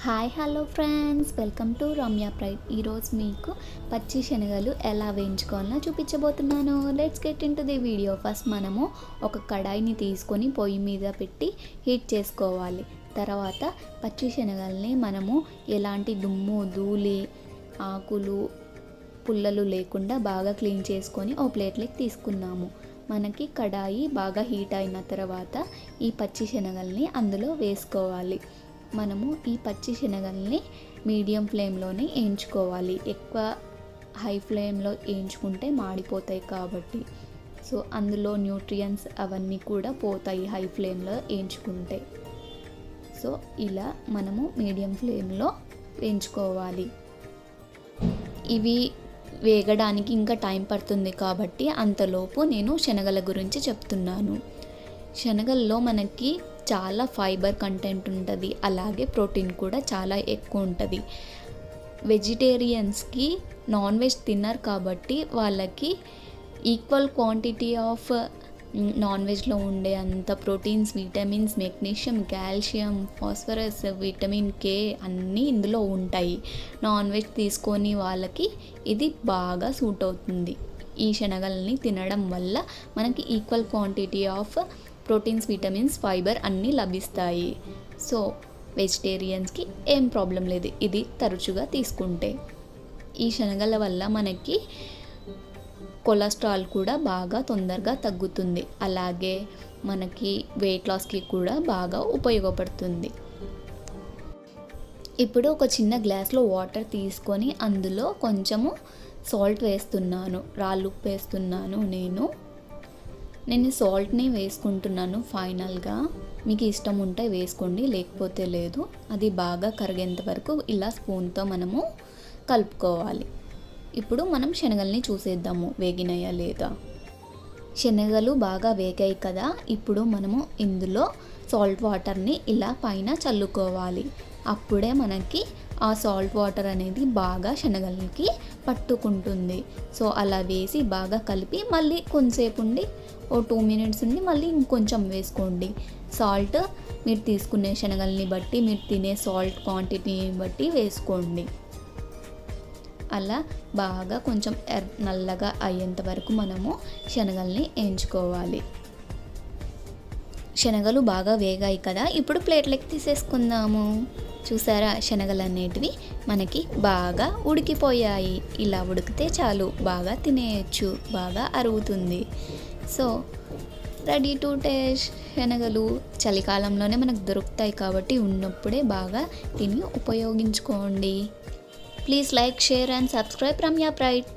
Hi hello friends, welcome to Ramya pride. ఈరోజు మీకు పచ్చి శనగలు ఎలా వేయించుకోవాలో చూపించబోతున్నాను. Let's get in to the video. First మనము ఒక కడాయిని తీసుకొని పొయ్యి మీద పెట్టి హీట్ చేసుకోవాలి. తర్వాత పచ్చి శనగల్ని మనము ఎలాంటి దుమ్ము ధూళి ఆకులు పుల్లలు లేకుండా బాగా క్లీన్ చేసుకొని ఓ ప్లేట్లోకి తీసుకున్నాము. మనకి కడాయి బాగా హీట్ అయిన తర్వాత ఈ పచ్చి శనగల్ని అందులో వేసుకోవాలి. మనము ఈ పచ్చి శనగల్ని మీడియం ఫ్లేమ్లోనే వేయించుకోవాలి. ఎక్కువ హై ఫ్లేమ్లో వేయించుకుంటే మాడిపోతాయి కాబట్టి. సో అందులో న్యూట్రియంట్స్ అవన్నీ కూడా పోతాయి హై ఫ్లేమ్లో వేయించుకుంటే. సో ఇలా మనము మీడియం ఫ్లేమ్లో వేయించుకోవాలి. ఇవి వేగడానికి ఇంకా టైం పడుతుంది కాబట్టి అంతలోపు నేను శనగల గురించి చెప్తున్నాను. శనగల్లో మనకి చాలా ఫైబర్ కంటెంట్ ఉంటుంది, అలాగే ప్రోటీన్ కూడా చాలా ఎక్కువ ఉంటుంది. వెజిటేరియన్స్కి నాన్ వెజ్ తిన్నారు కాబట్టి వాళ్ళకి ఈక్వల్ క్వాంటిటీ ఆఫ్ నాన్ వెజ్లో ఉండే అంత proteins, vitamins, magnesium, calcium, phosphorus, vitamin K అన్నీ ఇందులో ఉంటాయి. నాన్ వెజ్ తీసుకొని వాళ్ళకి ఇది బాగా సూట్ అవుతుంది. ఈ శనగల్ని తినడం వల్ల మనకి equal quantity of proteins, vitamins, fibre అన్నీ లభిస్తాయి. సో వెజిటేరియన్స్కి ఏం ప్రాబ్లం లేదు ఇది తరచుగా తీసుకుంటే. ఈ శనగల వల్ల మనకి కొలెస్ట్రాల్ కూడా బాగా తొందరగా తగ్గుతుంది, అలాగే మనకి వెయిట్ లాస్కి కూడా బాగా ఉపయోగపడుతుంది. ఇప్పుడు ఒక చిన్న గ్లాస్లో వాటర్ తీసుకొని అందులో కొంచెము సాల్ట్ వేస్తున్నాను, రాళ్ళుప్పు వేస్తున్నాను. నేను సాల్ట్ని వేసుకుంటున్నాను ఫైనల్గా. మీకు ఇష్టం ఉంటే వేసుకోండి, లేకపోతే లేదు. అది బాగా కరిగేంత వరకు ఇలా స్పూన్తో మనము కలుపుకోవాలి. ఇప్పుడు మనం శనగల్ని చూసేద్దాము వేగినాయా లేదా. శనగలు బాగా వేగాయి కదా. ఇప్పుడు మనము ఇందులో సాల్ట్ వాటర్ని ఇలా పైన చల్లుకోవాలి. అప్పుడే మనకి ఆ సాల్ట్ వాటర్ అనేది బాగా శనగలకి పట్టుకుంటుంది. సో అలా వేసి బాగా కలిపి మళ్ళీ కొంచెంసేపు ఉండి ఓ 2 minutes ఉండి మళ్ళీ ఇంకొంచెం వేసుకోండి. సాల్ట్ మీరు తీసుకునే శనగల్ని బట్టి, మీరు తినే సాల్ట్ క్వాంటిటీని బట్టి వేసుకోండి. అలా బాగా కొంచెం నల్లగా అయ్యేంత వరకు మనము శనగల్ని వేయించుకోవాలి. శనగలు బాగా వేగాయి కదా. ఇప్పుడు ప్లేట్లోకి తీసేసుకుందాము. చూసారా, శనగలు అనేటివి మనకి బాగా ఉడికిపోయాయి. ఇలా ఉడికితే చాలు, బాగా తినేయచ్చు, బాగా అరుగుతుంది. So ready to taste. శనగలు చలికాలంలోనే మనకు దొరుకుతాయి కాబట్టి ఉన్నప్పుడే బాగా తిని ఉపయోగించుకోండి. Please like, share and subscribe Ramya pride.